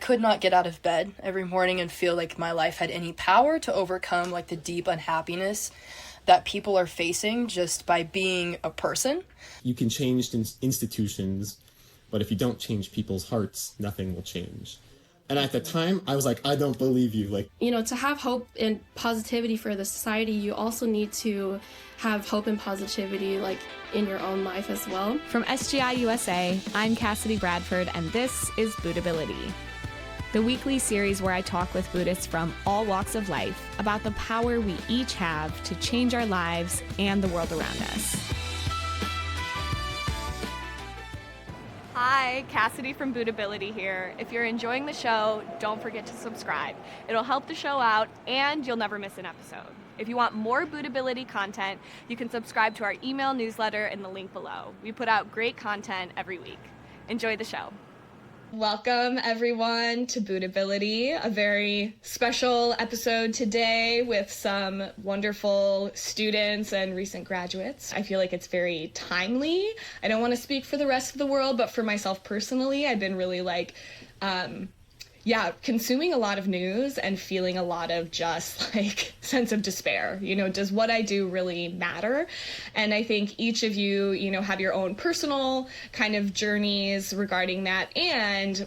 could not get out of bed every morning and feel like my life had any power to overcome like the deep unhappiness that people are facing just by being a person. You can change institutions, but if you don't change people's hearts, nothing will change. And at the time, I was like, I don't believe you. Like, to have hope and positivity for the society, you also need to have hope and positivity, like, in your own life as well. From SGI USA, I'm Cassidy Bradford, and this is Buddhability, the weekly series where I talk with Buddhists from all walks of life about the power we each have to change our lives and the world around us. Hi, Cassidy from Buddhability here. If you're enjoying the show, don't forget to subscribe. It'll help the show out and you'll never miss an episode. If you want more Buddhability content, you can subscribe to our email newsletter in the link below. We put out great content every week. Enjoy the show. Welcome everyone to Buddhability, a very special episode today with some wonderful students and recent graduates. I feel like it's very timely. I don't want to speak for the rest of the world, but for myself personally, I've been really consuming a lot of news and feeling a lot of just like sense of despair. Does what I do really matter? And I think each of you, have your own personal kind of journeys regarding that and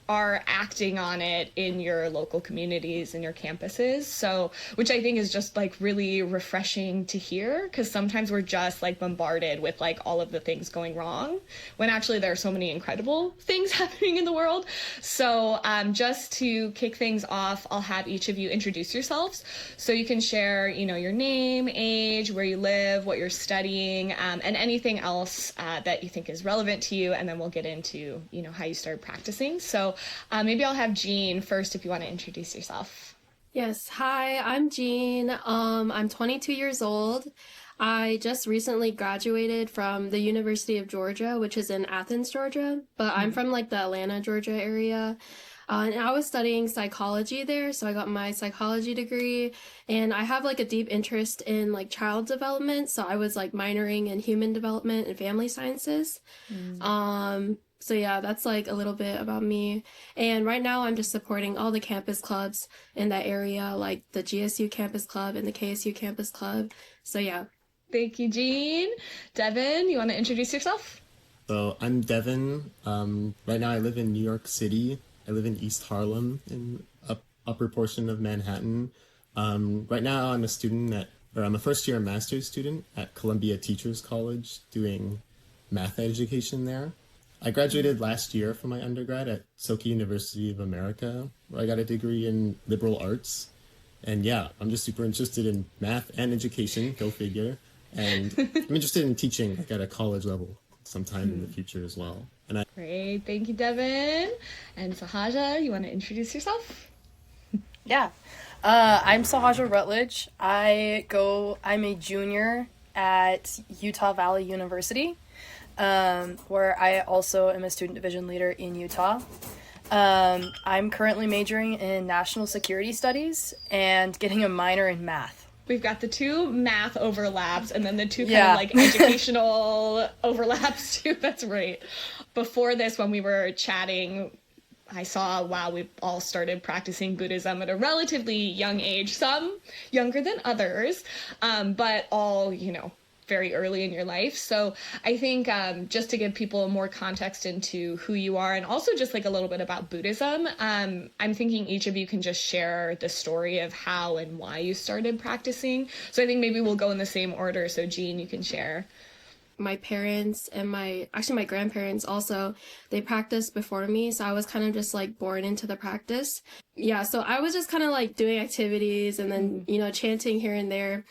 are acting on it in your local communities and your campuses. So, which I think is just like really refreshing to hear, because sometimes we're just like bombarded with like all of the things going wrong when actually there are so many incredible things happening in the world. So just to kick things off, I'll have each of you introduce yourselves. So you can share, your name, age, where you live, what you're studying, and anything else that you think is relevant to you. And then we'll get into, how you started practicing. So maybe I'll have Jean first if you want to introduce yourself. Yes, hi, I'm Jean. I'm 22 years old. I just recently graduated from the University of Georgia, which is in Athens, Georgia, but I'm from like the Atlanta, Georgia area. And I was studying psychology there, so I got my psychology degree, and I have like a deep interest in like child development, so I was like minoring in human development and family sciences. So yeah, that's like a little bit about me. And right now I'm just supporting all the campus clubs in that area, like the GSU Campus Club and the KSU Campus Club. So yeah. Thank you, Jean. Devin, you want to introduce yourself? So I'm Devin. Right now I live in New York City. I live in East Harlem in upper portion of Manhattan. Right now I'm I'm a first year master's student at Columbia Teachers College doing math education there. I graduated last year from my undergrad at Soka University of America, where I got a degree in liberal arts. And yeah, I'm just super interested in math and education, go figure. And I'm interested in teaching like at a college level sometime in the future as well. Great, thank you, Devin. And Sahaja, you want to introduce yourself? Yeah, I'm Sahaja Rutledge. I'm a junior at Utah Valley University, where I also am a student division leader in Utah. I'm currently majoring in national security studies and getting a minor in math. We've got the two math overlaps and then the two kind of like educational overlaps too. That's right. Before this, when we were chatting, I saw, wow, we've all started practicing Buddhism at a relatively young age, some younger than others, but all, very early in your life. So I think just to give people more context into who you are and also just like a little bit about Buddhism, I'm thinking each of you can just share the story of how and why you started practicing. So I think maybe we'll go in the same order. So Jean, you can share. My parents and my grandparents also, they practiced before me. So I was kind of just like born into the practice. Yeah. So I was just kind of like doing activities and then, chanting here and there.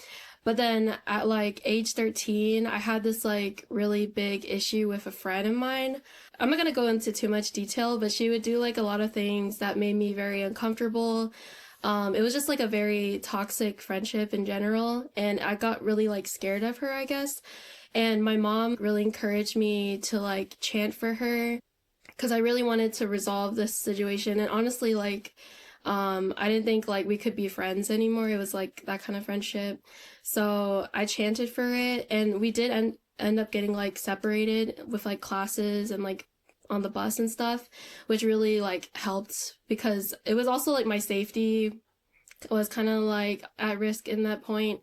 But then at like age 13, I had this like really big issue with a friend of mine. I'm not going to go into too much detail, but she would do like a lot of things that made me very uncomfortable. It was just like a very toxic friendship in general. And I got really like scared of her, I guess. And my mom really encouraged me to like chant for her because I really wanted to resolve this situation. And honestly, like, I didn't think like we could be friends anymore. It was like that kind of friendship. So I chanted for it, and we did end up getting like separated with like classes and like on the bus and stuff, which really like helped because it was also like my safety was kind of like at risk in that point.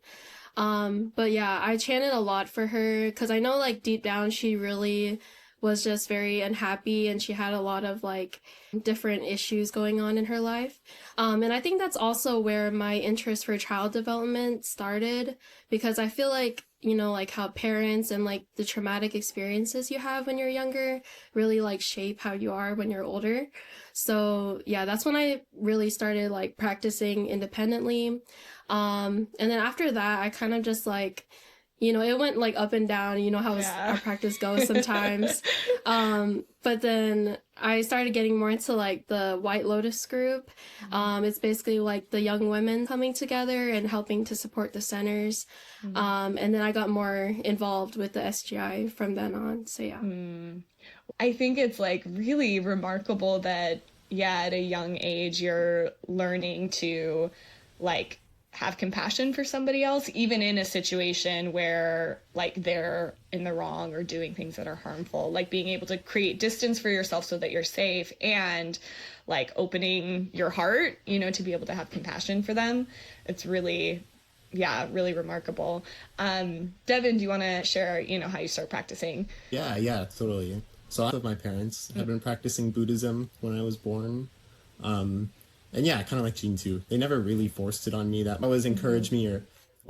But yeah, I chanted a lot for her because I know like deep down she really was just very unhappy and she had a lot of like different issues going on in her life. And I think that's also where my interest for child development started because I feel like, you know, like how parents and like the traumatic experiences you have when you're younger really like shape how you are when you're older. So yeah, that's when I really started like practicing independently. And then after that, I kind of just like, you know, it went like up and down, you know how our practice goes sometimes. But then I started getting more into like the White Lotus group. It's basically like the young women coming together and helping to support the centers. And then I got more involved with the SGI from then on. So yeah. I think it's like really remarkable that, yeah, at a young age, you're learning to like have compassion for somebody else, even in a situation where like they're in the wrong or doing things that are harmful, like being able to create distance for yourself so that you're safe and like opening your heart, you know, to be able to have compassion for them. It's really, yeah, really remarkable. Devin, do you want to share, you know, how you start practicing? Yeah, totally. So I with my parents. I've been practicing Buddhism when I was born. And yeah, kind of like Jean too. They never really forced it on me. That always encouraged me, or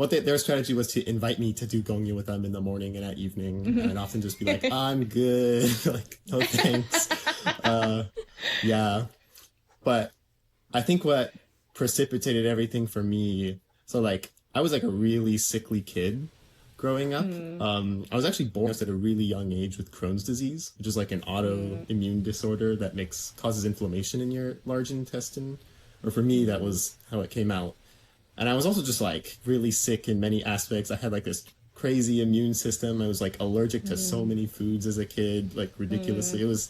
their strategy was to invite me to do gongyo with them in the morning and at evening. And I'd often just be like, I'm good. Like, no thanks. Yeah. But I think what precipitated everything for me, so like I was like a really sickly kid growing up. I was actually born at a really young age with Crohn's disease, which is like an autoimmune disorder that causes inflammation in your large intestine. Or for me, that was how it came out. And I was also just like really sick in many aspects. I had like this crazy immune system. I was like allergic to so many foods as a kid, like ridiculously. It was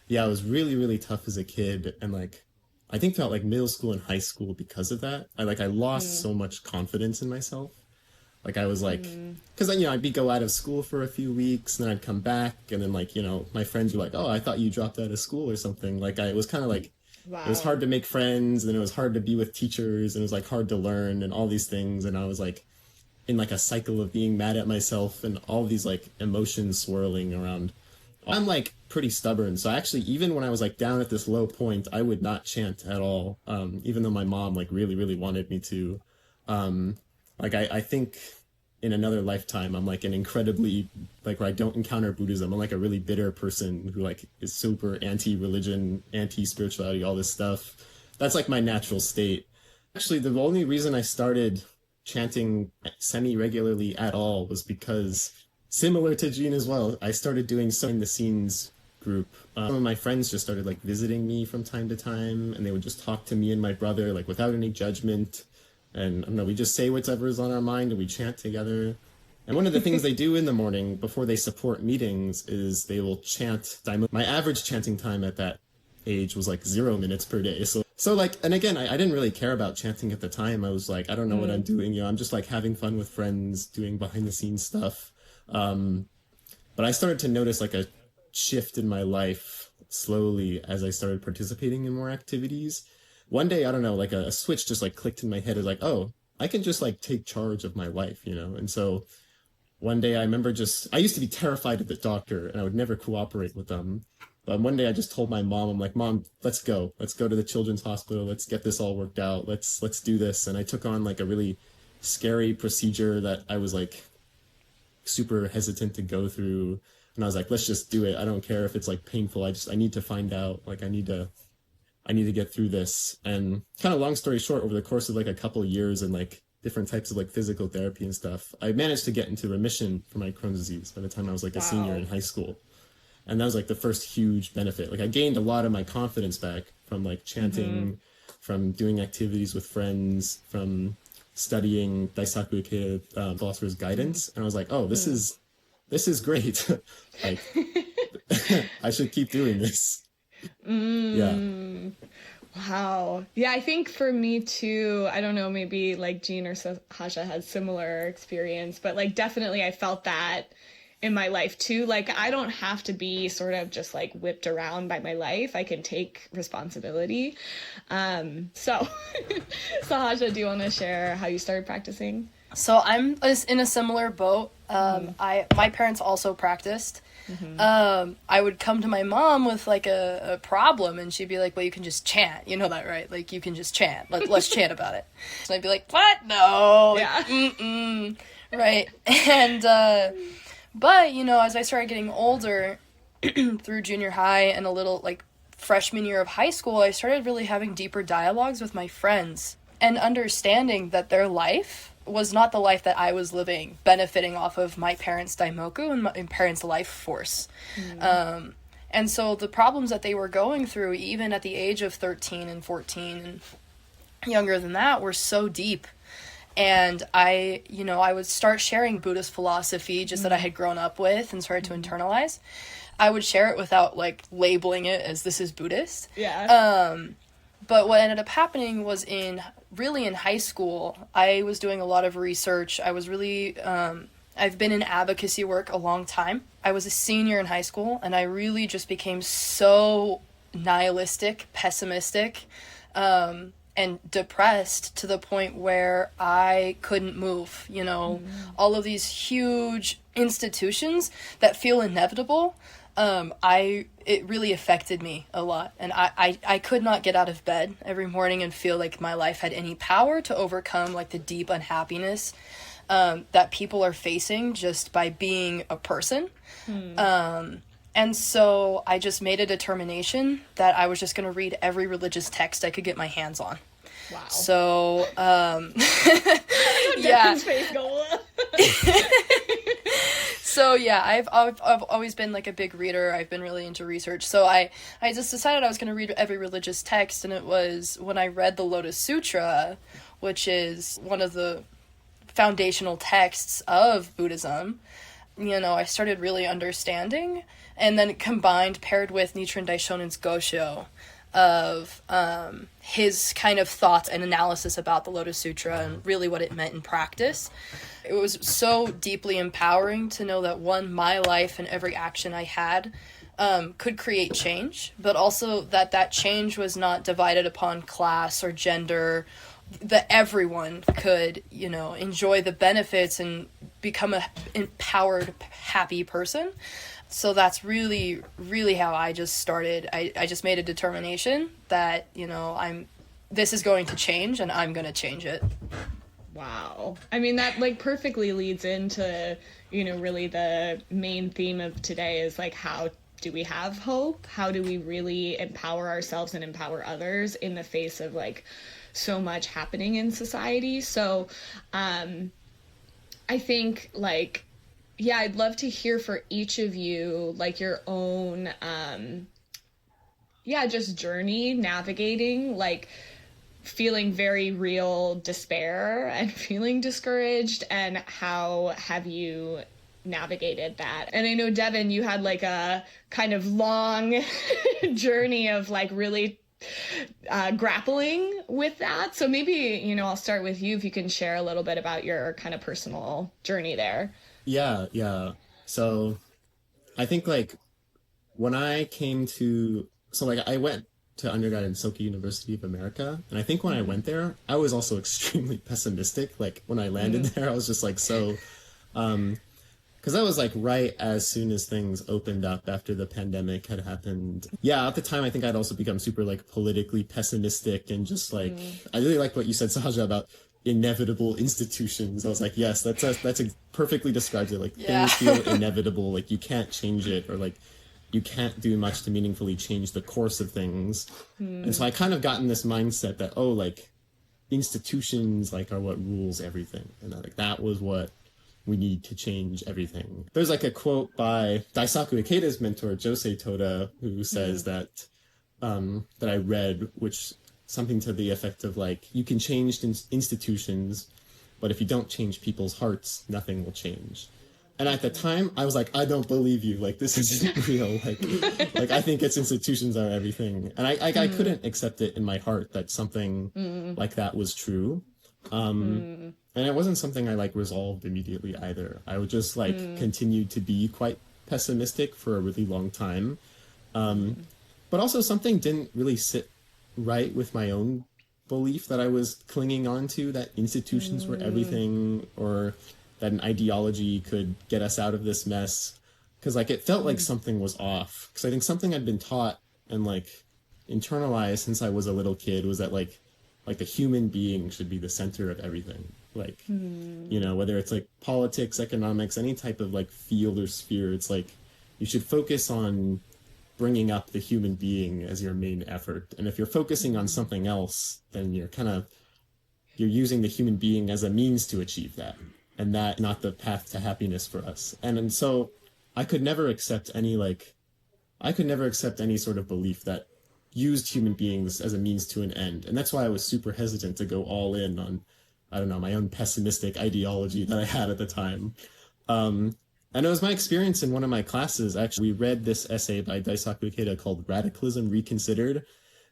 really, really tough as a kid. And like, I think throughout like middle school and high school because of that, I lost so much confidence in myself. Like I was like, because then, you know, I'd go out of school for a few weeks and then I'd come back and then like, you know, my friends were like, oh, I thought you dropped out of school or something. Like it was kind of like, It was hard to make friends and then it was hard to be with teachers and it was like hard to learn and all these things. And I was like in like a cycle of being mad at myself and all these like emotions swirling around. I'm like pretty stubborn. So actually, even when I was like down at this low point, I would not chant at all. Even though my mom like really, really wanted me to. I think in another lifetime, I'm like an incredibly, like where I don't encounter Buddhism. I'm like a really bitter person who like is super anti-religion, anti-spirituality, all this stuff. That's like my natural state. Actually, the only reason I started chanting semi-regularly at all was because, similar to Jean as well, I started doing some in the scenes group. Some of my friends just started like visiting me from time to time, and they would just talk to me and my brother like without any judgment. And I don't know, we just say whatever's on our mind and we chant together. And one of the things they do in the morning before they support meetings is they will chant. My average chanting time at that age was like 0 minutes per day. So like, and again, I didn't really care about chanting at the time. I was like, I don't know what I'm doing. You know, I'm just like having fun with friends, doing behind the scenes stuff. But I started to notice like a shift in my life slowly as I started participating in more activities. One day, I don't know, like a switch just like clicked in my head. It was like, oh, I can just like take charge of my life, you know? And so one day I remember I used to be terrified of the doctor and I would never cooperate with them. But one day I just told my mom, I'm like, Mom, let's go to the children's hospital. Let's get this all worked out. Let's do this. And I took on like a really scary procedure that I was like super hesitant to go through. And I was like, let's just do it. I don't care if it's like painful. I need to find out. Like I need to get through this. And kind of long story short, over the course of like a couple of years and like different types of like physical therapy and stuff, I managed to get into remission for my Crohn's disease by the time I was like a senior in high school. And that was like the first huge benefit. Like I gained a lot of my confidence back from like chanting, from doing activities with friends, from studying Daisaku Ikeda, philosopher's guidance. And I was like, oh, this is great. Like I should keep doing this. Yeah. Wow. Yeah, I think for me too, I don't know, maybe like Jean or Sasha had similar experience, but like definitely I felt that in my life too. Like, I don't have to be sort of just like whipped around by my life. I can take responsibility. So Sahaja, do you want to share how you started practicing? So I'm in a similar boat. My parents also practiced. I would come to my mom with like a problem, and she'd be like, well, you can just chant. You know that, right? Like, you can just chant. Let's chant about it. And I'd be like, what? No. Yeah. Mm-mm. Right. And, but, you know, as I started getting older through junior high and a little like freshman year of high school, I started really having deeper dialogues with my friends and understanding that their life was not the life that I was living, benefiting off of my parents' daimoku and my parents' life force. And so the problems that they were going through, even at the age of 13 and 14 and younger than that, were so deep. And I would start sharing Buddhist philosophy just that I had grown up with and started to internalize. I would share it without like labeling it as this is Buddhist. Yeah. But what ended up happening was in high school, I was doing a lot of research. I was really, I've been in advocacy work a long time. I was a senior in high school, and I really just became so nihilistic, pessimistic, and depressed to the point where I couldn't move, you know, all of these huge institutions that feel inevitable. It really affected me a lot, and I could not get out of bed every morning and feel like my life had any power to overcome like the deep unhappiness that people are facing just by being a person. And so I just made a determination that I was just going to read every religious text I could get my hands on. Wow. So, yeah. So yeah, I've always been like a big reader. I've been really into research. So I just decided I was going to read every religious text, and it was when I read the Lotus Sutra, which is one of the foundational texts of Buddhism. You know, I started really understanding, and then paired with Nichiren Daishonin's Gosho of his kind of thoughts and analysis about the Lotus Sutra and really what it meant in practice. It was so deeply empowering to know that my life and every action I had could create change, but also that change was not divided upon class or gender, that everyone could, you know, enjoy the benefits and become a empowered, happy person. So that's really, really how I just started. I just made a determination that, you know, this is going to change and I'm going to change it. Wow. I mean, that like perfectly leads into, you know, really the main theme of today is like, how do we have hope? How do we really empower ourselves and empower others in the face of like so much happening in society? So I think like, yeah, I'd love to hear for each of you like your own just journey navigating like feeling very real despair and feeling discouraged, and how have you navigated that? And I know, Devin, you had like a kind of long journey of like really grappling with that. So maybe, you know, I'll start with you if you can share a little bit about your kind of personal journey there. Yeah. So I think like when I came to, so like I went to undergrad in Soka University of America, and I think when I went there, I was also extremely pessimistic. Like when I landed there, I was just like so, because that was like right as soon as things opened up after the pandemic had happened. Yeah, at the time, I think I'd also become super like politically pessimistic, and just like I really liked what you said, Sahaja, about inevitable institutions. I was like, yes, that's perfectly describes it. Like things feel inevitable, like you can't change it, or like you can't do much to meaningfully change the course of things. And so I kind of got in this mindset that, oh, like institutions like are what rules everything, and that was what we need to change everything. There's like a quote by Daisaku Ikeda's mentor Josei Toda, who says that I read, which something to the effect of like, you can change institutions, but if you don't change people's hearts, nothing will change. And at the time, I was like, I don't believe you. Like, this isn't real. Like I think it's institutions are everything. And I couldn't accept it in my heart that something like that was true. And it wasn't something I like resolved immediately either. I would just like continue to be quite pessimistic for a really long time. But also something didn't really sit right with my own belief that I was clinging on to, that institutions were everything, or that an ideology could get us out of this mess. Because like it felt like something was off. Because I think something I'd been taught and like internalized since I was a little kid was that like the human being should be the center of everything. Like, you know, whether it's like politics, economics, any type of like field or sphere, it's like you should focus on bringing up the human being as your main effort. And if you're focusing on something else, then you're using the human being as a means to achieve that, and that not the path to happiness for us. And so I could never accept any sort of belief that used human beings as a means to an end. And that's why I was super hesitant to go all in on, I don't know, my own pessimistic ideology that I had at the time. And it was my experience in one of my classes. Actually, we read this essay by Daisaku Ikeda called Radicalism Reconsidered.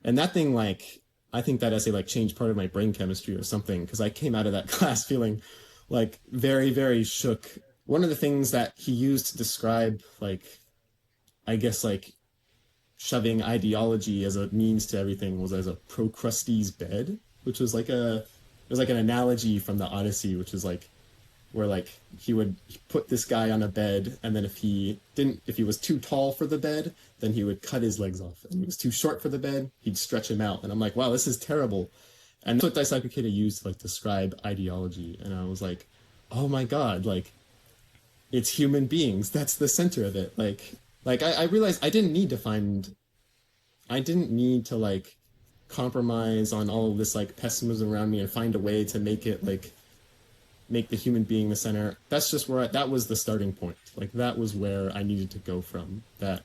And that thing, like, I think that essay, like, changed part of my brain chemistry or something, because I came out of that class feeling, like, very, very shook. One of the things that he used to describe, like, I guess, like, shoving ideology as a means to everything was as a Procrustes bed, which was like it was like an analogy from the Odyssey, which is like, where like he would put this guy on a bed, and then if he was too tall for the bed, then he would cut his legs off, and if he was too short for the bed, he'd stretch him out. And I'm like, wow, this is terrible. And that's what Daisaku Ikeda used to like describe ideology. And I was like, oh my god, like it's human beings, that's the center of it. Like I realized I didn't need to like compromise on all of this like pessimism around me and find a way to make the human being the center. That's just that was the starting point. Like that was where I needed to go from. That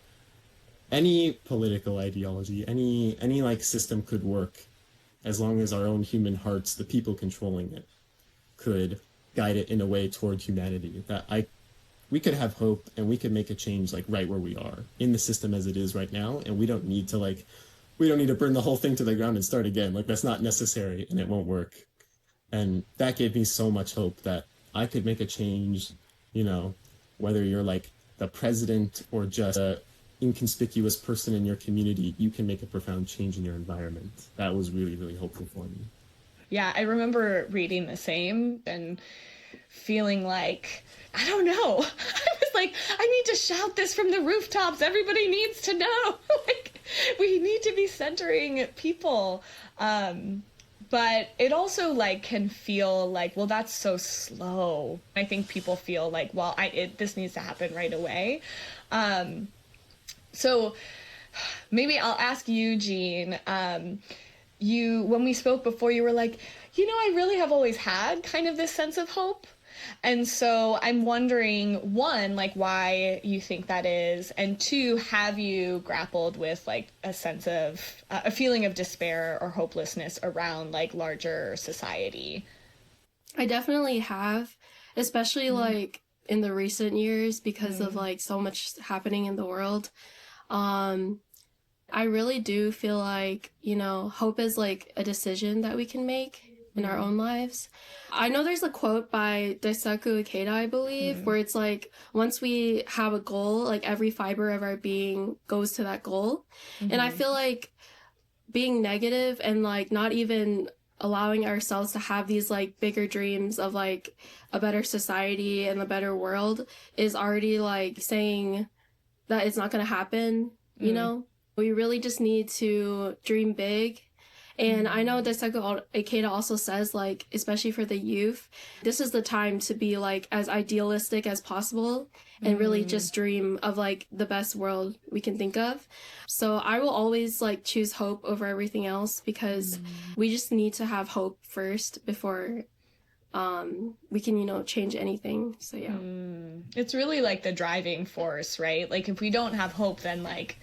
any political ideology, any like system could work as long as our own human hearts, the people controlling it, could guide it in a way toward humanity. We could have hope and we could make a change like right where we are in the system as it is right now. And we don't need to burn the whole thing to the ground and start again. Like that's not necessary and it won't work. And that gave me so much hope that I could make a change, you know, whether you're like the president or just a inconspicuous person in your community, you can make a profound change in your environment. That was really, really hopeful for me. Yeah, I remember reading the same and feeling like, I don't know. I was like, I need to shout this from the rooftops. Everybody needs to know. Like, we need to be centering people. But it also like can feel like, well, that's so slow. I think people feel like, well, this needs to happen right away. So maybe I'll ask you, Jean. When we spoke before, you were like, you know, I really have always had kind of this sense of hope. And so I'm wondering, one, like why you think that is, and two, have you grappled with like a sense of a feeling of despair or hopelessness around like larger society? I definitely have, especially like in the recent years because of like so much happening in the world. I really do feel like, you know, hope is like a decision that we can make in our own lives. I know there's a quote by Daisaku Ikeda, I believe, where it's like, once we have a goal, like every fiber of our being goes to that goal. And I feel like being negative and like not even allowing ourselves to have these like bigger dreams of like a better society and a better world is already like saying that it's not going to happen, you know? We really just need to dream big. And I know Daisaku Ikeda also says, like, especially for the youth, this is the time to be, like, as idealistic as possible and really just dream of, like, the best world we can think of. So I will always, like, choose hope over everything else because we just need to have hope first before we can, you know, change anything. So, yeah. It's really, like, the driving force, right? Like, if we don't have hope, then, like,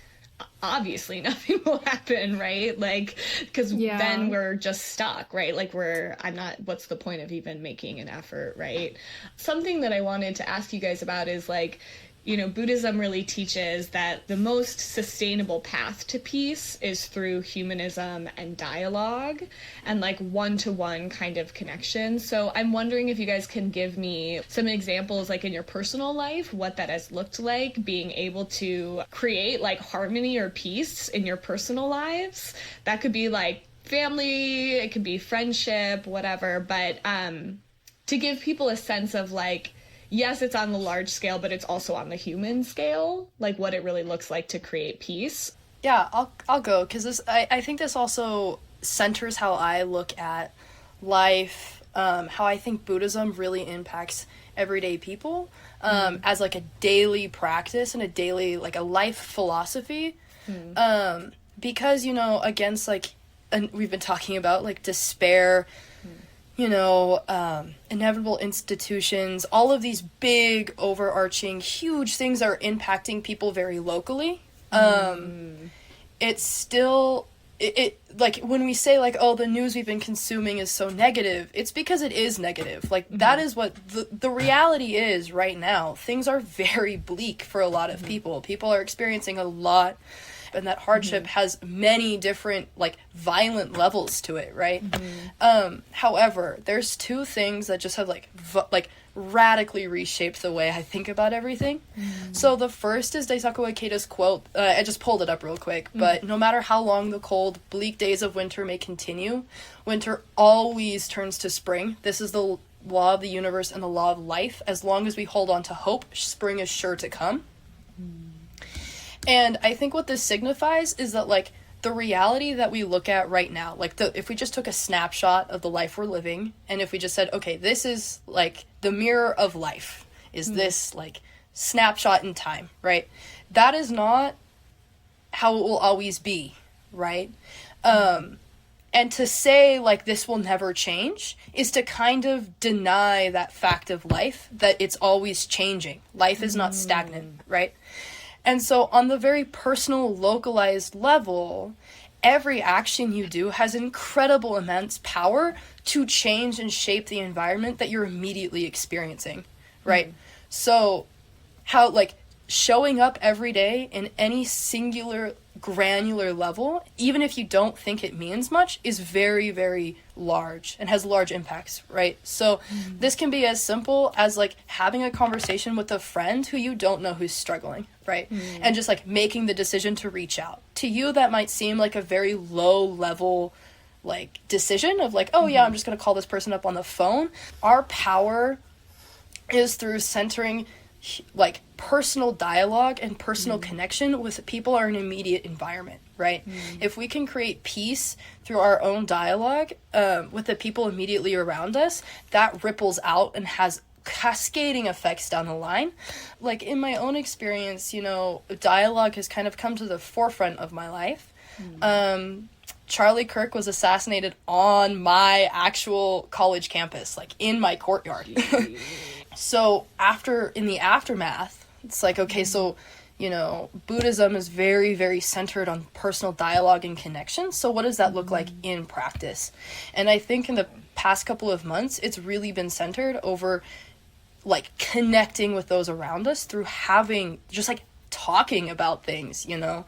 obviously nothing will happen, right? Like, because then we're just stuck, right? Like what's the point of even making an effort, right? Something that I wanted to ask you guys about is like, you know, Buddhism really teaches that the most sustainable path to peace is through humanism and dialogue and like one-to-one kind of connection. So I'm wondering if you guys can give me some examples, like in your personal life, what that has looked like, being able to create like harmony or peace in your personal lives. That could be like family, it could be friendship, whatever. But to give people a sense of like, yes, it's on the large scale, but it's also on the human scale, like what it really looks like to create peace. Yeah, I'll go, because I think this also centers how I look at life, how I think Buddhism really impacts everyday people, as like a daily practice and a daily, like a life philosophy. Because, you know, against like, and we've been talking about like despair, you know, inevitable institutions, all of these big, overarching, huge things that are impacting people very locally. It's still, it like, when we say, like, oh, the news we've been consuming is so negative, it's because it is negative. Like, that is what the reality is right now. Things are very bleak for a lot of people. People are experiencing a lot, and that hardship has many different, like, violent levels to it, right? However, there's two things that just have, like, radically reshaped the way I think about everything. So the first is Daisaku Ikeda's quote. I just pulled it up real quick, but no matter how long the cold, bleak days of winter may continue, winter always turns to spring. This is the law of the universe and the law of life. As long as we hold on to hope, spring is sure to come. And I think what this signifies is that, like, the reality that we look at right now, like, if we just took a snapshot of the life we're living, and if we just said, okay, this is, like, the mirror of life, is this, like, snapshot in time, right? That is not how it will always be, right? And to say, like, this will never change is to kind of deny that fact of life, that it's always changing. Life is not stagnant, right? And so on the very personal, localized level, every action you do has incredible immense power to change and shape the environment that you're immediately experiencing, right? So how, like, showing up every day in any singular granular level, even if you don't think it means much, is very, very large and has large impacts, right? So this can be as simple as, like, having a conversation with a friend who you don't know who's struggling, right? And just, like, making the decision to reach out. To you, that might seem like a very low level, like, decision of, like, oh yeah, I'm just gonna call this person up on the phone. Our power is through centering, like, personal dialogue and personal connection with people in an immediate environment, right? If we can create peace through our own dialogue with the people immediately around us, that ripples out and has cascading effects down the line. Like, in my own experience, you know, dialogue has kind of come to the forefront of my life. Charlie Kirk was assassinated on my actual college campus, like, in my courtyard. So in the aftermath, it's like, okay, so, you know, Buddhism is very, very centered on personal dialogue and connection. So what does that look like in practice? And I think in the past couple of months, it's really been centered over, like, connecting with those around us through having, just, like, talking about things, you know?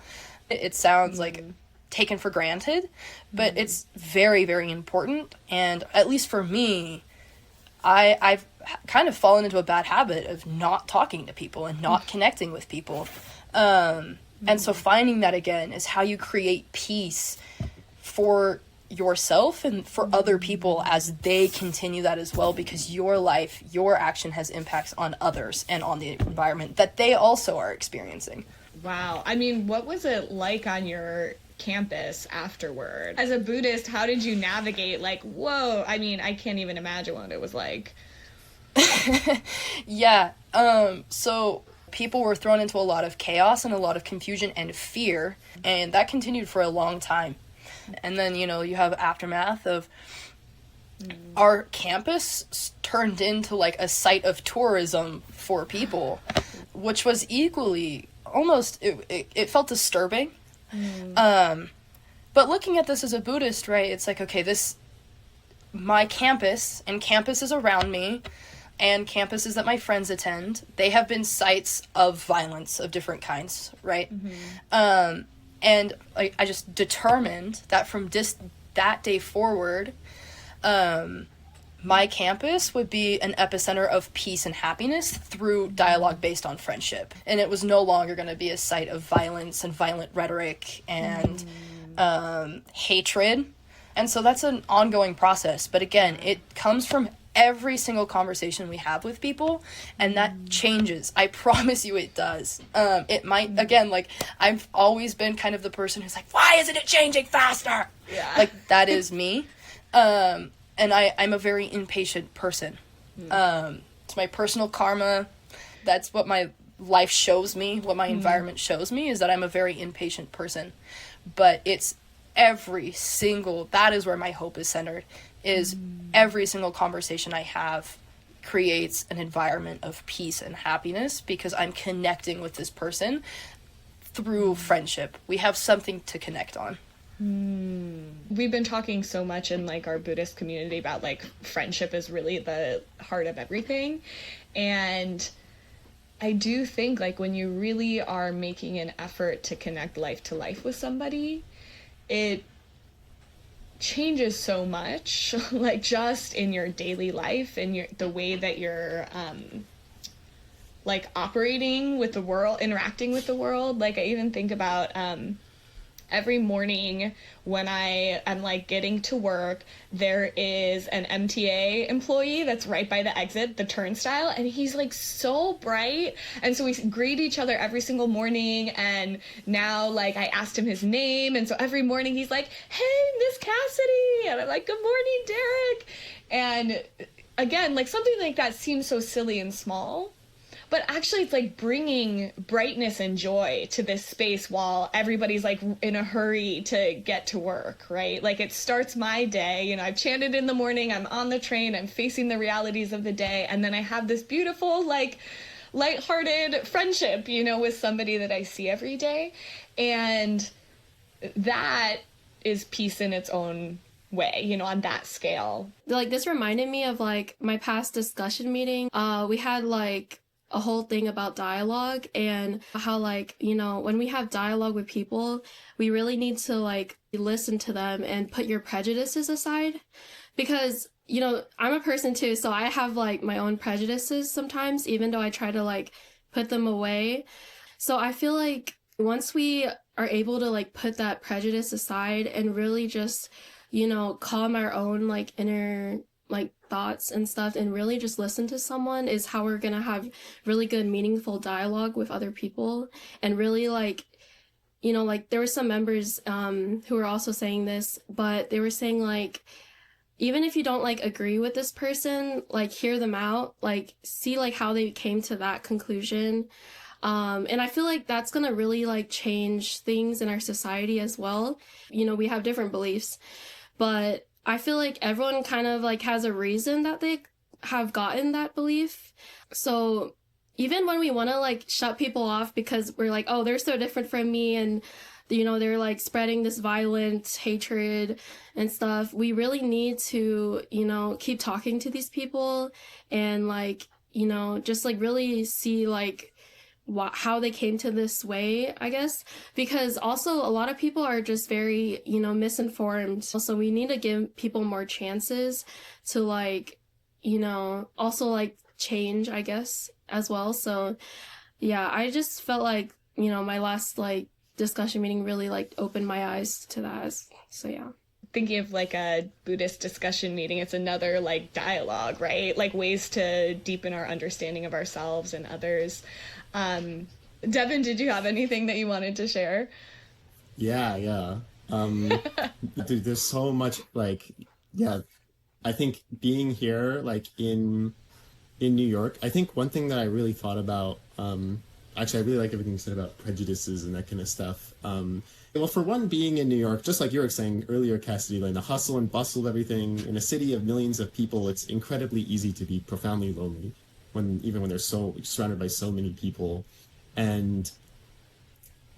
It sounds like taken for granted, but it's very, very important. And at least for me, I've kind of fallen into a bad habit of not talking to people and not connecting with people. And so finding that again is how you create peace for yourself and for other people as they continue that as well, because your life, your action has impacts on others and on the environment that they also are experiencing. Wow. I mean, what was it like on your campus afterward? As a Buddhist, how did you navigate, like, whoa, I mean, I can't even imagine what it was like. Yeah. So people were thrown into a lot of chaos and a lot of confusion and fear, and that continued for a long time. And then, you know, you have aftermath of our campus turned into, like, a site of tourism for people, which was equally almost, it felt disturbing. But looking at this as a Buddhist, right, it's like, okay, my campus and campuses around me and campuses that my friends attend, they have been sites of violence of different kinds, right? And I just determined that from that day forward, my campus would be an epicenter of peace and happiness through dialogue based on friendship. And it was no longer going to be a site of violence and violent rhetoric and hatred. And so that's an ongoing process. But again, it comes from every single conversation we have with people, and that changes. I promise you it does. It might, again, like, I've always been kind of the person who's like, why isn't it changing faster? Yeah. Like, that is me. And I'm a very impatient person. It's my personal karma. That's what my life shows me, what my environment shows me, is that I'm a very impatient person. But it's that is where my hope is centered, is every single conversation I have creates an environment of peace and happiness because I'm connecting with this person through friendship. We have something to connect on. We've been talking so much in like our Buddhist community about like friendship is really the heart of everything. And I do think like when you really are making an effort to connect life to life with somebody, it changes so much, like just in your daily life and the way that you're like operating with the world, interacting with the world. Like I even think about every morning when I am like getting to work, there is an MTA employee that's right by the exit, the turnstile, and he's like so bright. And so we greet each other every single morning. And now like I asked him his name. And so every morning he's like, hey, Miss Cassidy. And I'm like, good morning, Derek. And again, like something like that seems so silly and small. But actually, it's like bringing brightness and joy to this space while everybody's like in a hurry to get to work, right? Like it starts my day, you know, I've chanted in the morning, I'm on the train, I'm facing the realities of the day. And then I have this beautiful, like lighthearted friendship, you know, with somebody that I see every day. And that is peace in its own way, you know, on that scale. Like this reminded me of like my past discussion meeting. We had like a whole thing about dialogue and how like, you know, when we have dialogue with people, we really need to like listen to them and put your prejudices aside, because, you know, I'm a person too, so I have like my own prejudices sometimes, even though I try to like put them away. So I feel like once we are able to like put that prejudice aside and really just, you know, calm our own like inner like thoughts and stuff and really just listen to someone, is how we're gonna have really good meaningful dialogue with other people. And really like, you know, like there were some members who were also saying this, but they were saying like, even if you don't like agree with this person, like hear them out, like see like how they came to that conclusion. And I feel like that's gonna really like change things in our society as well. You know, we have different beliefs, but I feel like everyone kind of like has a reason that they have gotten that belief. So even when we want to like shut people off because we're like, oh, they're so different from me and, you know, they're like spreading this violent hatred and stuff, we really need to, you know, keep talking to these people and like, you know, just like really see like how they came to this way, I guess, because also a lot of people are just very, you know, misinformed. So we need to give people more chances to like, you know, also like change, I guess, as well. So yeah, I just felt like, you know, my last like discussion meeting really like opened my eyes to that. So yeah. Thinking of like a Buddhist discussion meeting, it's another like dialogue, right? Like ways to deepen our understanding of ourselves and others. Devin, did you have anything that you wanted to share? Yeah. Dude, there's so much like, yeah, I think being here, like in New York, I think one thing that I really thought about, actually, I really like everything you said about prejudices and that kind of stuff. Well, for one, being in New York, just like you were saying earlier, Cassidy, like the hustle and bustle of everything, in a city of millions of people, it's incredibly easy to be profoundly lonely, even when they're so surrounded by so many people. And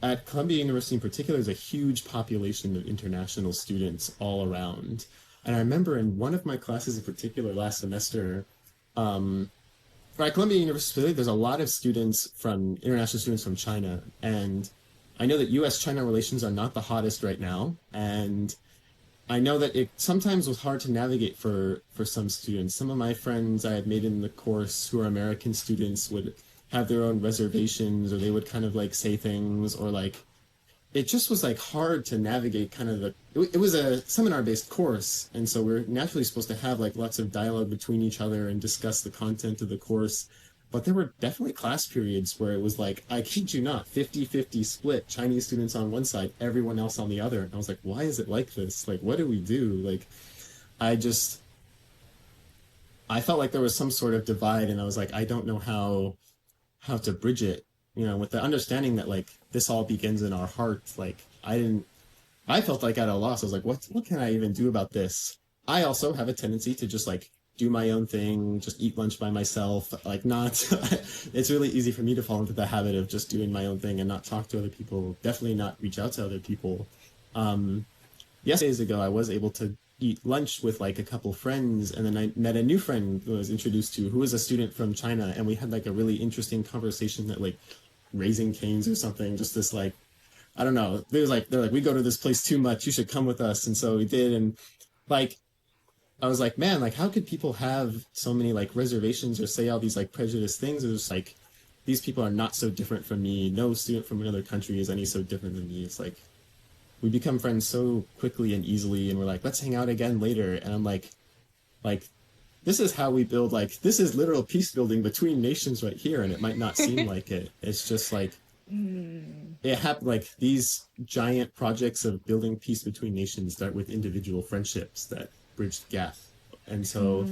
at Columbia University in particular, there's a huge population of international students all around. And I remember in one of my classes in particular last semester, at Columbia University, there's a lot of international students from China, and I know that U.S.-China relations are not the hottest right now, and I know that it sometimes was hard to navigate for some students. Some of my friends I had made in the course who are American students would have their own reservations, or they would kind of like say things, or like it just was like hard to navigate kind of it was a seminar-based course, and so we're naturally supposed to have like lots of dialogue between each other and discuss the content of the course. But there were definitely class periods where it was like, I kid you not, 50-50 split, Chinese students on one side, everyone else on the other. And I was like, why is it like this? Like, what do we do? Like, I just, I felt like there was some sort of divide, and I was like, I don't know how to bridge it, with the understanding that like this all begins in our hearts. Like, I felt like at a loss. I was like, what can I even do about this? I also have a tendency to just like do my own thing, just eat lunch by myself, like not, it's really easy for me to fall into the habit of just doing my own thing and not talk to other people, definitely not reach out to other people. Days ago, I was able to eat lunch with like a couple friends, and then I met a new friend who I was introduced to, who was a student from China, and we had like a really interesting conversation that like Raising Cane's or something, just this like, I don't know, they're like, we go to this place too much, you should come with us. And so we did, and like, I was like, man, like, how could people have so many like reservations or say all these like prejudiced things? It was like, these people are not so different from me. No student from another country is any so different than me. It's like, we become friends so quickly and easily, and we're like, let's hang out again later. And I'm like, this is how we build, like, this is literal peace building between nations right here. And it might not seem like it. It's just like, it happened, like these giant projects of building peace between nations start with individual friendships that bridge the gap. And so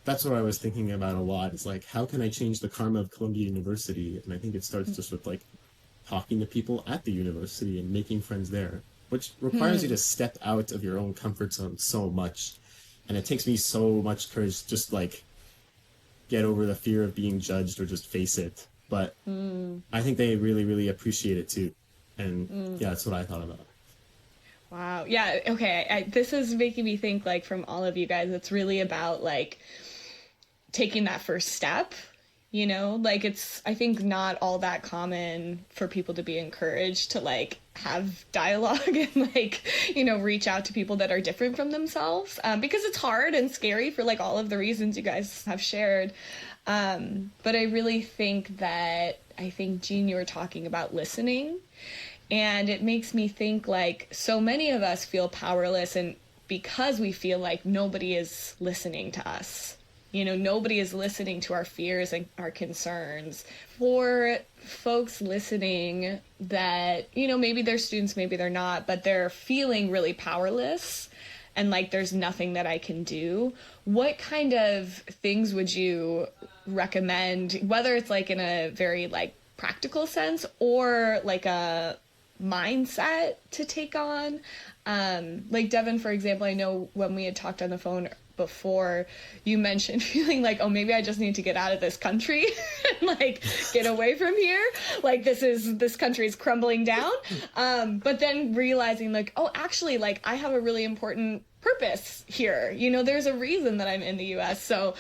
that's what I was thinking about a lot, is like, how can I change the karma of Columbia University? And I think it starts just with like talking to people at the university and making friends there, which requires you to step out of your own comfort zone so much. And it takes me so much courage to just like get over the fear of being judged or just face it. But I think they really, really appreciate it too. And yeah, that's what I thought about. Wow. Yeah. Okay. This is making me think, like, from all of you guys, it's really about like taking that first step, like it's, I think, not all that common for people to be encouraged to like have dialogue and like, reach out to people that are different from themselves, because it's hard and scary for like all of the reasons you guys have shared. But I really think that, Jean, you were talking about listening, and it makes me think like so many of us feel powerless, and because we feel like nobody is listening to us. Nobody is listening to our fears and our concerns. For folks listening that, maybe they're students, maybe they're not, but they're feeling really powerless and like there's nothing that I can do, what kind of things would you recommend, whether it's like in a very like practical sense or like a mindset to take on? Like Devin, for example, I know when we had talked on the phone before, you mentioned feeling like, oh, maybe I just need to get out of this country and like get away from here. Like this country is crumbling down. But then realizing like, oh, actually, like I have a really important purpose here. There's a reason that I'm in the US. So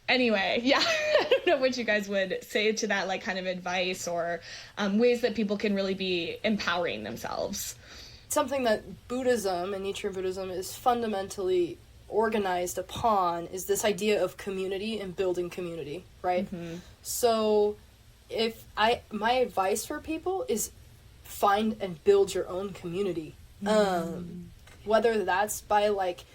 anyway, yeah, I don't know what you guys would say to that, like kind of advice or ways that people can really be empowering themselves. Something that Buddhism and Nichiren Buddhism is fundamentally organized upon is this idea of community and building community, right? So my advice for people is find and build your own community. Whether that's by like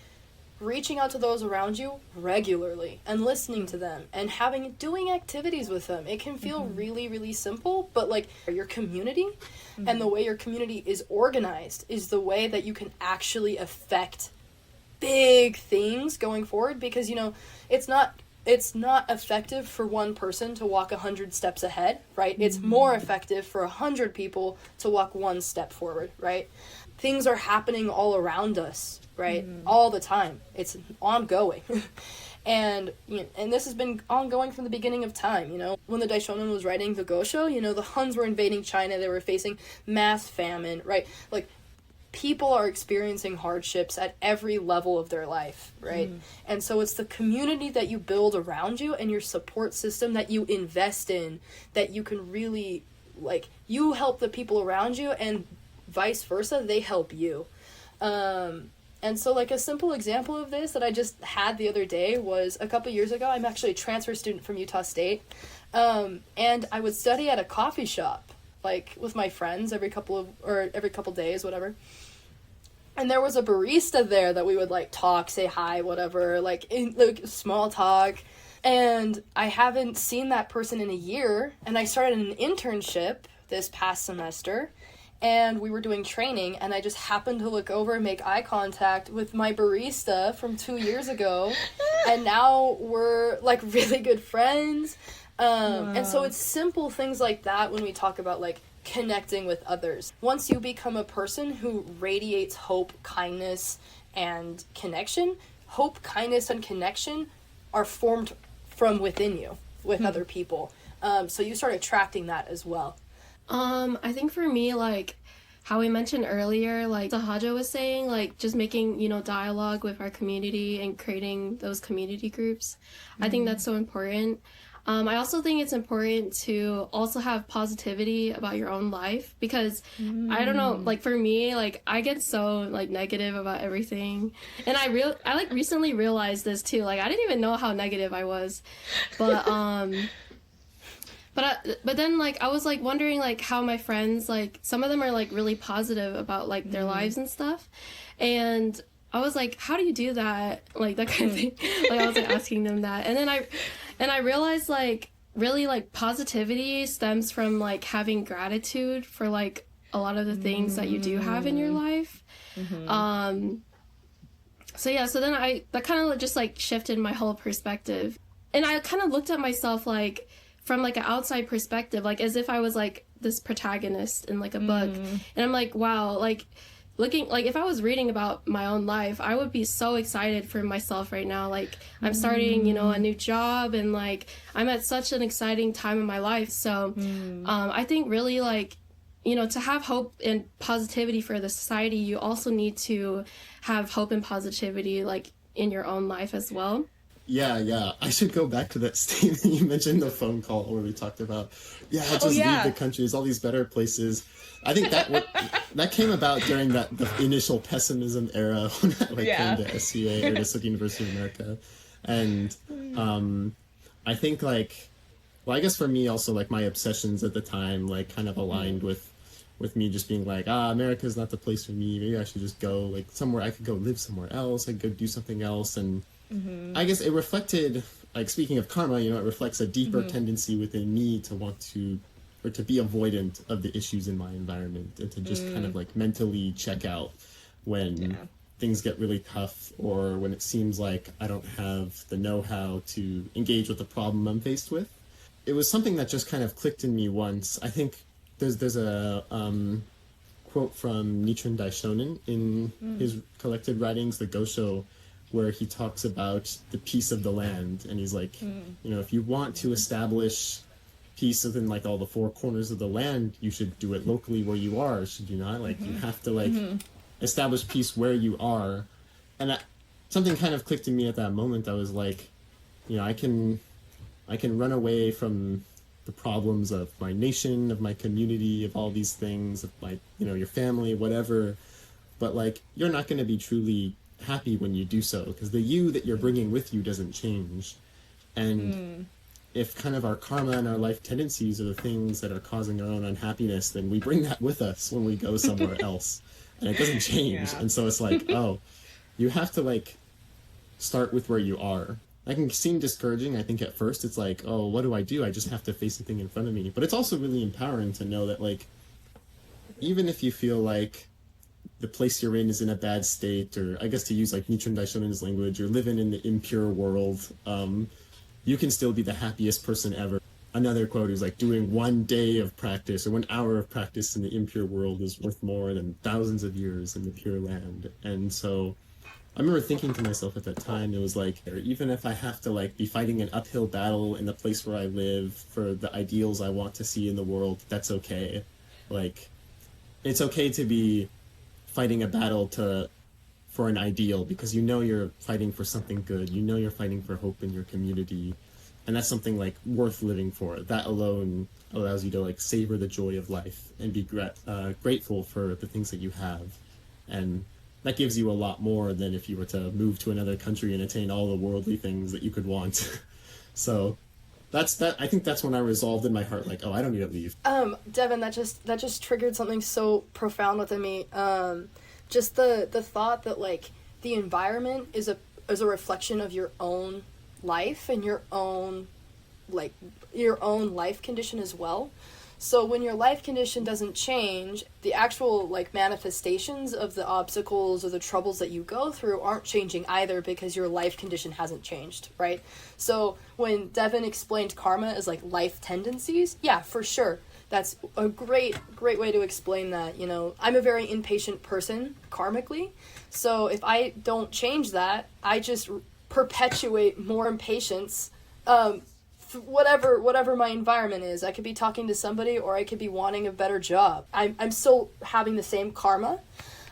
reaching out to those around you regularly and listening to them and doing activities with them. It can feel really, really simple, but like your community and the way your community is organized is the way that you can actually affect big things going forward, because it's not effective for one person to walk 100 steps ahead, right? It's more effective for 100 people to walk one step forward, right? Things are happening all around us, right? All the time. It's ongoing. And this has been ongoing from the beginning of time, When the Daishonin was writing the Gosho, the Huns were invading China, they were facing mass famine, right? Like, people are experiencing hardships at every level of their life, right? And so it's the community that you build around you and your support system that you invest in, that you can really, like, you help the people around you and vice versa, they help you. And so, like, a simple example of this that I just had the other day was a couple years ago. I'm actually a transfer student from Utah State, and I would study at a coffee shop, like, with my friends every couple days, whatever. And there was a barista there that we would, like, talk, say hi, whatever, like, small talk. And I haven't seen that person in a year, and I started an internship this past semester, and we were doing training, and I just happened to look over and make eye contact with my barista from 2 years ago, and now we're, like, really good friends. Wow. And so it's simple things like that when we talk about, like, connecting with others. Once you become a person who radiates hope, kindness, and connection, hope, kindness, and connection are formed from within you with other people. So you start attracting that as well. I think for me, like, how we mentioned earlier, like Sahaja was saying, like, just making, dialogue with our community and creating those community groups. I think that's so important. I also think it's important to also have positivity about your own life, because I don't know, like, for me, like, I get so, like, negative about everything. And I like recently realized this too. Like, I didn't even know how negative I was. But But then, like, I was, like, wondering, like, how my friends, like, some of them are, like, really positive about, like, their lives and stuff. And I was like, how do you do that? Like, that kind of thing. Like, I was, like, asking them that. And then I realized, like, really, like, positivity stems from, like, having gratitude for, like, a lot of the things that you do have in your life. So, yeah, so then that kind of just, like, shifted my whole perspective. And I kind of looked at myself, like, from, like, an outside perspective, like, as if I was, like, this protagonist in, like, a book. And I'm like, wow, like, looking, like, if I was reading about my own life, I would be so excited for myself right now. Like, I'm starting, a new job, and, like, I'm at such an exciting time in my life. So I think really, like, to have hope and positivity for the society, you also need to have hope and positivity, like, in your own life as well. Yeah. I should go back to that statement you mentioned, the phone call where we talked about, leave the country. There's all these better places. I think that came about during the initial pessimism era when I came to SUA, or Ernest University of America. And I think, like, well, I guess for me also, like, my obsessions at the time, like, kind of aligned with me just being like, America's not the place for me. Maybe I should just go, like, somewhere. I could go live somewhere else. I could go do something else. And I guess it reflected, like, speaking of karma, it reflects a deeper tendency within me to want to, or to be avoidant of the issues in my environment, and to just kind of, like, mentally check out when things get really tough, or when it seems like I don't have the know-how to engage with the problem I'm faced with. It was something that just kind of clicked in me once. I think there's a quote from Nichiren Daishonin in his collected writings, the Gosho, where he talks about the peace of the land, and he's like, if you want to establish peace within, like, all the four corners of the land, you should do it locally where you are, should you not? Like, you have to, like, establish peace where you are. And something kind of clicked in me at that moment. I was like, I can run away from the problems of my nation, of my community, of all these things, of my, your family, whatever, but, like, you're not going to be truly happy when you do so, because the you that you're bringing with you doesn't change. And if kind of our karma and our life tendencies are the things that are causing our own unhappiness, then we bring that with us when we go somewhere else, and it doesn't change. And so it's like, you have to, like, start with where you are. That can seem discouraging, I think, at first. It's like, what do? I just have to face the thing in front of me. But it's also really empowering to know that, like, even if you feel like the place you're in is in a bad state, or, I guess, to use, like, Nichiren Daishonin's language, you're living in the impure world, you can still be the happiest person ever. Another quote is, like, doing 1 day of practice or 1 hour of practice in the impure world is worth more than thousands of years in the pure land. And so I remember thinking to myself at that time, it was like, even if I have to, like, be fighting an uphill battle in the place where I live for the ideals I want to see in the world, that's okay. Like, it's okay to be fighting a battle for an ideal, because you know you're fighting for something good. You know you're fighting for hope in your community, and that's something like worth living for. That alone allows you to like savor the joy of life and be grateful for the things that you have, and that gives you a lot more than if you were to move to another country and attain all the worldly things that you could want. So I think that's when I resolved in my heart, like, oh, I don't need to leave. Devin, that just triggered something so profound within me. Just the thought that like the environment is a reflection of your own life and your own life condition as well. So when your life condition doesn't change, the actual like manifestations of the obstacles or the troubles that you go through aren't changing either, because your life condition hasn't changed, right? So when Devin explained karma as like life tendencies, yeah, for sure. That's a great way to explain that. You know, I'm a very impatient person karmically. So if I don't change that, I just perpetuate more impatience. Whatever my environment is, I could be talking to somebody, or I could be wanting a better job. I'm still having the same karma.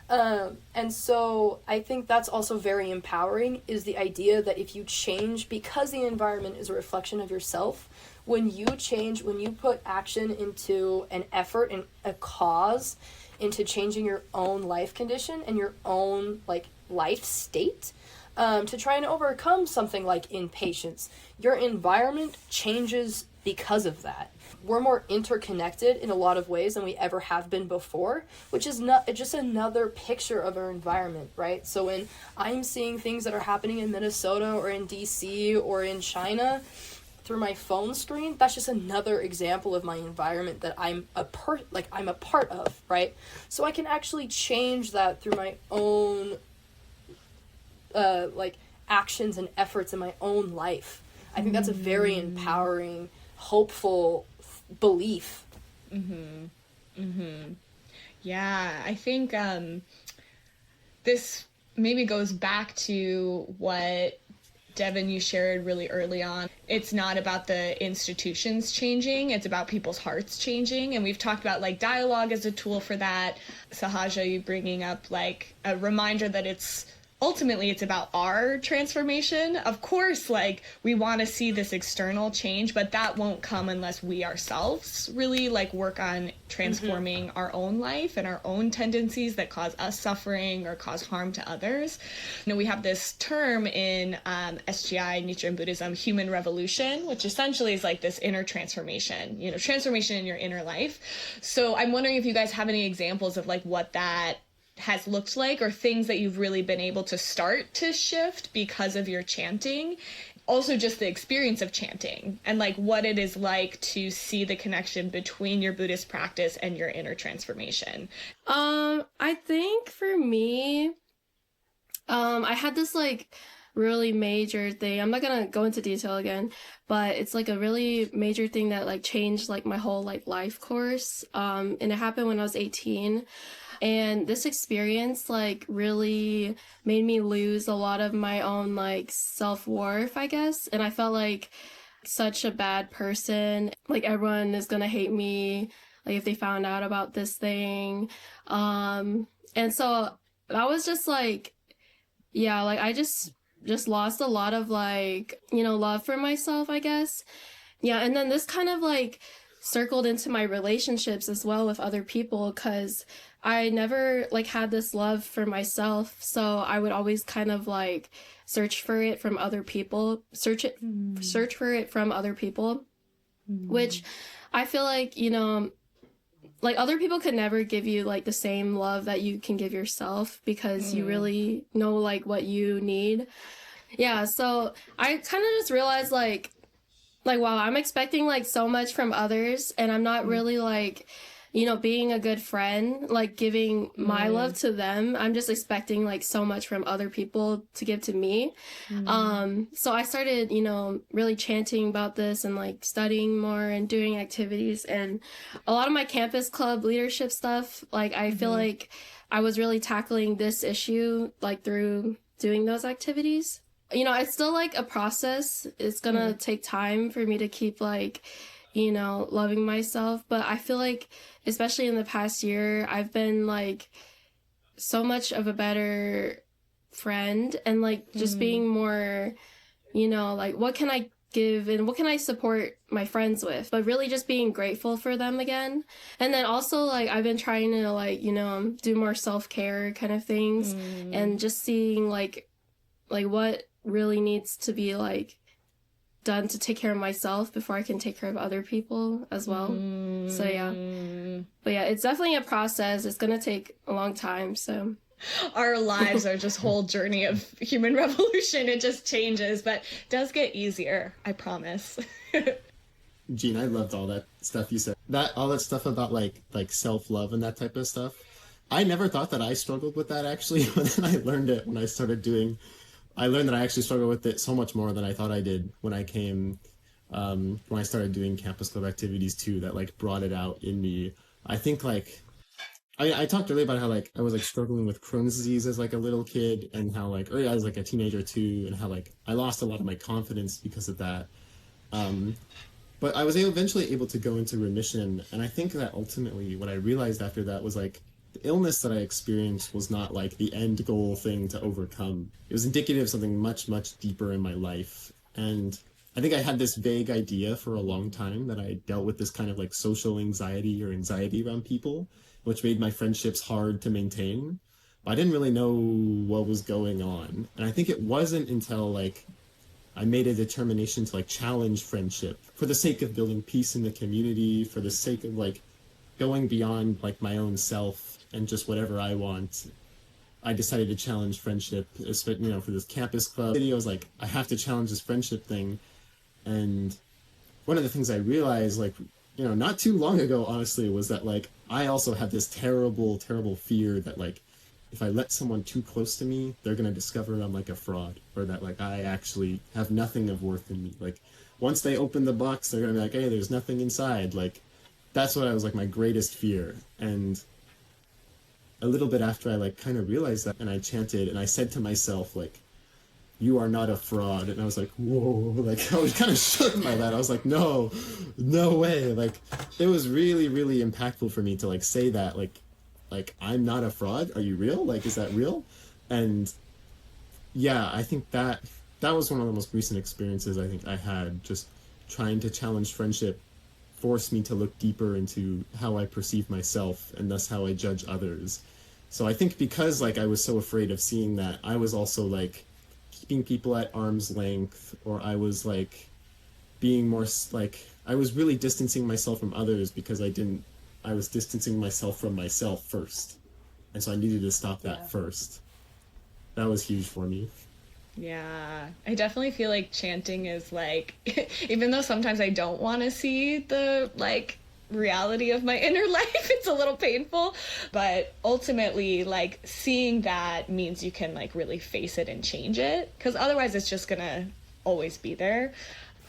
And so I think that's also very empowering, is the idea that if you change, because the environment is a reflection of yourself, when you change, when you put action into an effort and a cause into changing your own life condition and your own like life state, to try and overcome something like impatience, your environment changes because of that. We're more interconnected in a lot of ways than we ever have been before, which is not just another picture of our environment, right? So when I'm seeing things that are happening in Minnesota or in DC or in China through my phone screen, that's just another example of my environment that I'm a part of, right? So I can actually change that through my own actions and efforts in my own life. I think that's a very empowering, hopeful belief. Yeah, I think this maybe goes back to what Devin, you shared really early on. It's not about the institutions changing, it's about people's hearts changing. And we've talked about like dialogue as a tool for that. Sahaja, you bringing up like a reminder that ultimately it's about our transformation. Of course, like we want to see this external change, but that won't come unless we ourselves really like work on transforming our own life and our own tendencies that cause us suffering or cause harm to others. You know, we have this term in SGI, Nichiren Buddhism, human revolution, which essentially is like this inner transformation, you know, transformation in your inner life. So I'm wondering if you guys have any examples of like what that has looked like, or things that you've really been able to start to shift because of your chanting. Also just the experience of chanting and like what it is like to see the connection between your Buddhist practice and your inner transformation. I think for me, I had this like really major thing. I'm not gonna go into detail again, but it's like a really major thing that like changed like my whole like life course. And it happened when I was 18. And this experience like really made me lose a lot of my own like self-worth, I guess. And I felt like such a bad person. Like everyone is gonna hate me, like if they found out about this thing. And so that was just like, yeah, like I just lost a lot of like, you know, love for myself, I guess. Yeah, and then this kind of like circled into my relationships as well with other people, because I never like had this love for myself, so I would always kind of like search for it from other people, search for it from other people, which I feel like, you know, like other people could never give you like the same love that you can give yourself, because you really know like what you need. Yeah, so I kind of just realized like wow, I'm expecting like so much from others, and I'm not really like, you know, being a good friend, like giving my love to them. I'm just expecting like so much from other people to give to me. So I started, you know, really chanting about this and like studying more and doing activities, and a lot of my campus club leadership stuff, like I feel like I was really tackling this issue like through doing those activities. You know, it's still like a process. It's gonna take time for me to keep like, you know, loving myself. But I feel like, especially in the past year, I've been like so much of a better friend, and like just being more, you know, like what can I give and what can I support my friends with, but really just being grateful for them again. And then also like I've been trying to like, you know, do more self-care kind of things, and just seeing like what really needs to be like done to take care of myself before I can take care of other people as well. So yeah. But yeah, it's definitely a process. It's gonna take a long time, so our lives are just whole journey of human revolution. It just changes, but does get easier, I promise. Gene, I loved all that stuff you said. All that stuff about like self-love and that type of stuff. I never thought that I struggled with that actually, but then I learned it when I learned that I actually struggled with it so much more than I thought I did when I started doing campus club activities too, that like brought it out in me. I think like I talked earlier about how like I was like struggling with Crohn's disease as like a little kid, and how like, or I was like a teenager too, and how like I lost a lot of my confidence because of that. But I was eventually able to go into remission, and I think that ultimately what I realized after that was like the illness that I experienced was not like the end goal thing to overcome. It was indicative of something much, much deeper in my life. And I think I had this vague idea for a long time that I dealt with this kind of like social anxiety or anxiety around people, which made my friendships hard to maintain. But I didn't really know what was going on. And I think it wasn't until like I made a determination to like challenge friendship for the sake of building peace in the community, for the sake of like going beyond like my own self and just whatever I want. I decided to challenge friendship, you know, for this campus club. I was like, I have to challenge this friendship thing. And one of the things I realized, like, you know, not too long ago, honestly, was that like I also had this terrible, terrible fear that like if I let someone too close to me, they're gonna discover I'm like a fraud, or that like I actually have nothing of worth in me. Like once they open the box, they're gonna be like, hey, there's nothing inside. Like that's what I was like my greatest fear. And a little bit after I like kind of realized that, and I chanted and I said to myself like, you are not a fraud. And I was like, whoa, like I was kind of shook by that. I was like, no way. Like it was really, really impactful for me to like say that, like I'm not a fraud. Are you real? Like, is that real? And yeah, I think that was one of the most recent experiences I think I had, just trying to challenge friendship forced me to look deeper into how I perceive myself and thus how I judge others. So I think because like I was so afraid of seeing that, I was also like keeping people at arm's length, or I was like being more like I was really distancing myself from others because I was distancing myself from myself first. And so I needed to stop that first. That was huge for me. Yeah, I definitely feel like chanting is like, even though sometimes I don't want to see the like reality of my inner life, it's a little painful, but ultimately like seeing that means you can like really face it and change it, because otherwise it's just gonna always be there.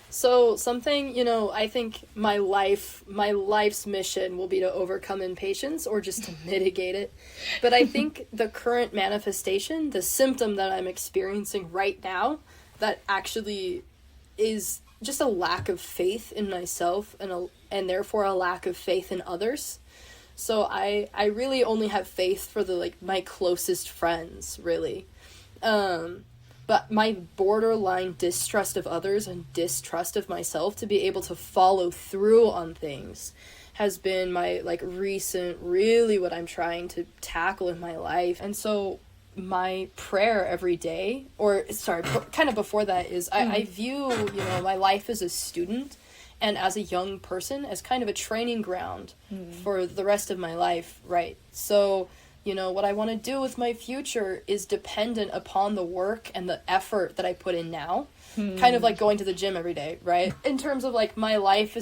So something, you know, I think my life's mission will be to overcome impatience or just to mitigate it. But I think the current manifestation, the symptom that I'm experiencing right now, that actually is just a lack of faith in myself and therefore a lack of faith in others. So I really only have faith for the like my closest friends, really. But my borderline distrust of others and distrust of myself to be able to follow through on things has been my like recent, really what I'm trying to tackle in my life. And so my prayer every day, or sorry, kind of before that is I view, you know, my life as a student and as a young person as kind of a training ground for the rest of my life, right? So you know, what I want to do with my future is dependent upon the work and the effort that I put in now. Kind of like going to the gym every day, right? In terms of like my life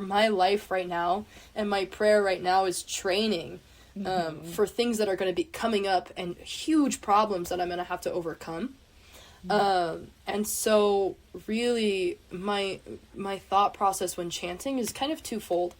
my life right now and my prayer right now is training for things that are going to be coming up and huge problems that I'm going to have to overcome. And so really my thought process when chanting is kind of twofold.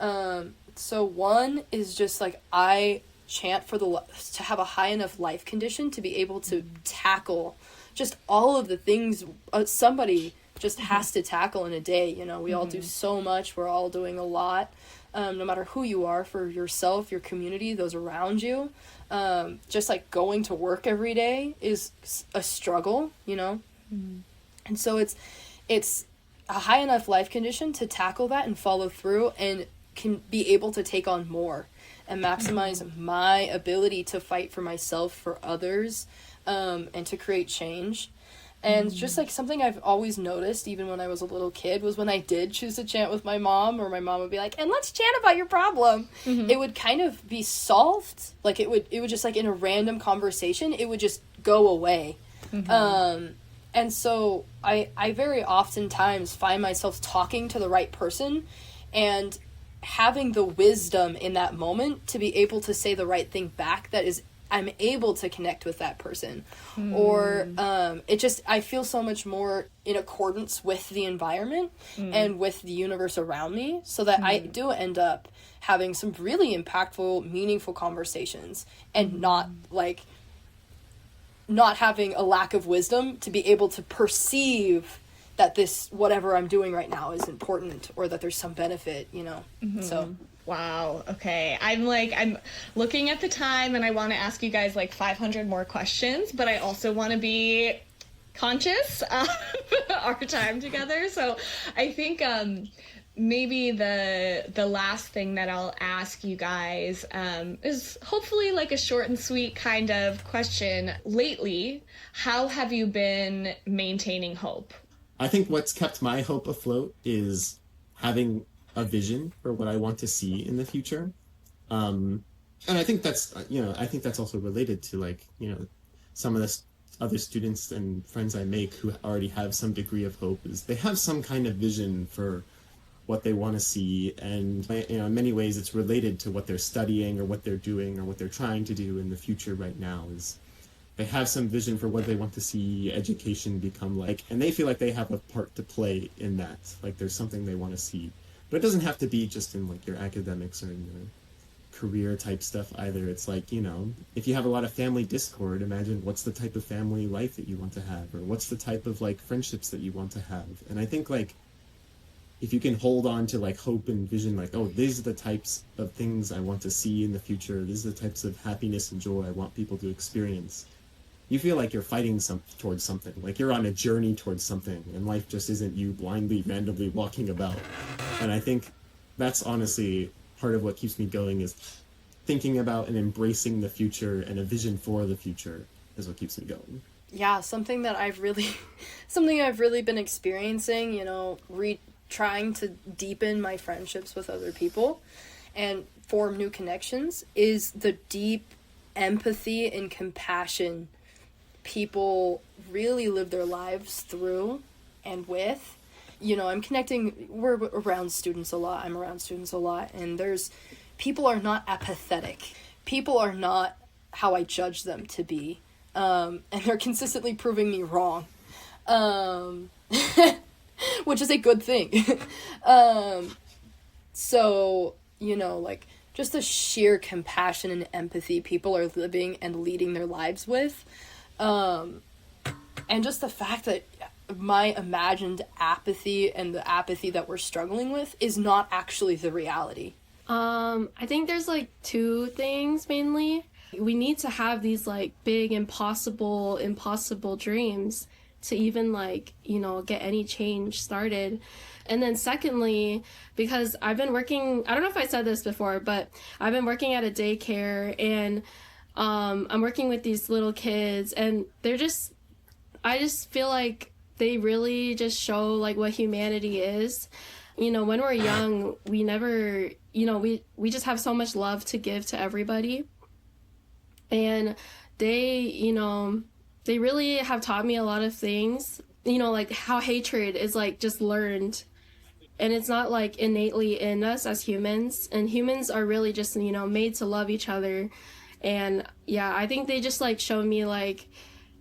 So one is just like I chant to have a high enough life condition to be able to tackle just all of the things somebody just has to tackle in a day. You know, we all do so much, we're all doing a lot, no matter who you are, for yourself, your community, those around you. Just like going to work every day is a struggle, you know? Mm-hmm. And so it's a high enough life condition to tackle that and follow through and can be able to take on more and maximize my ability to fight for myself, for others, and to create change. And just like something I've always noticed, even when I was a little kid, was when I did choose to chant with my mom, or my mom would be like, and let's chant about your problem. Mm-hmm. It would kind of be solved. Like it would just like in a random conversation, it would just go away. Mm-hmm. And so I very oftentimes find myself talking to the right person and having the wisdom in that moment to be able to say the right thing back that is I'm able to connect with that person. Or it just, I feel so much more in accordance with the environment and with the universe around me, so that I do end up having some really impactful, meaningful conversations and not having a lack of wisdom to be able to perceive that this, whatever I'm doing right now, is important, or that there's some benefit, you know? So... Wow. Okay. I'm looking at the time, and I want to ask you guys like 500 more questions, but I also want to be conscious of our time together. So I think maybe the last thing that I'll ask you guys is hopefully like a short and sweet kind of question. Lately, how have you been maintaining hope? I think what's kept my hope afloat is having a vision for what I want to see in the future. And I think that's, I think that's also related to like, some of the other students and friends I make who already have some degree of hope, is they have some kind of vision for what they want to see. And, in many ways it's related to what they're studying or what they're doing or what they're trying to do in the future right now. Is they have some vision for what they want to see education become like, and they feel like they have a part to play in that. Like there's something they want to see. But it doesn't have to be just in like your academics or in your career type stuff either. It's like, if you have a lot of family discord, imagine what's the type of family life that you want to have, or what's the type of like friendships that you want to have. And I think like if you can hold on to like hope and vision, like, oh, these are the types of things I want to see in the future, these are the types of happiness and joy I want people to experience, you feel like you're fighting towards something, like you're on a journey towards something, and life just isn't you blindly, randomly walking about. And I think that's honestly part of what keeps me going, is thinking about and embracing the future, and a vision for the future is what keeps me going. Yeah, something I've really been experiencing, trying to deepen my friendships with other people and form new connections, is the deep empathy and compassion people really live their lives through and with. We're around students a lot, I'm around students a lot, and people are not apathetic. People are not how I judge them to be. And they're consistently proving me wrong. Which is a good thing. So, just the sheer compassion and empathy people are living and leading their lives with. And just the fact that my imagined apathy and the apathy that we're struggling with is not actually the reality. I think there's like two things mainly. We need to have these like big impossible dreams to even get any change started. And then secondly, because I've been working, I don't know if I said this before, but I've been working at a daycare, and I'm working with these little kids, and I just feel like they really just show like what humanity is. When we're young, we never, we just have so much love to give to everybody. And they, they really have taught me a lot of things, like how hatred is like just learned, and it's not like innately in us as humans, and humans are really just, made to love each other. And yeah, I think they just like showed me like,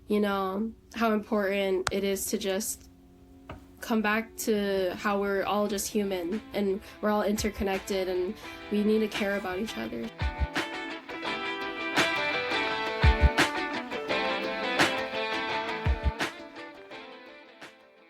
how important it is to just come back to how we're all just human, and we're all interconnected, and we need to care about each other.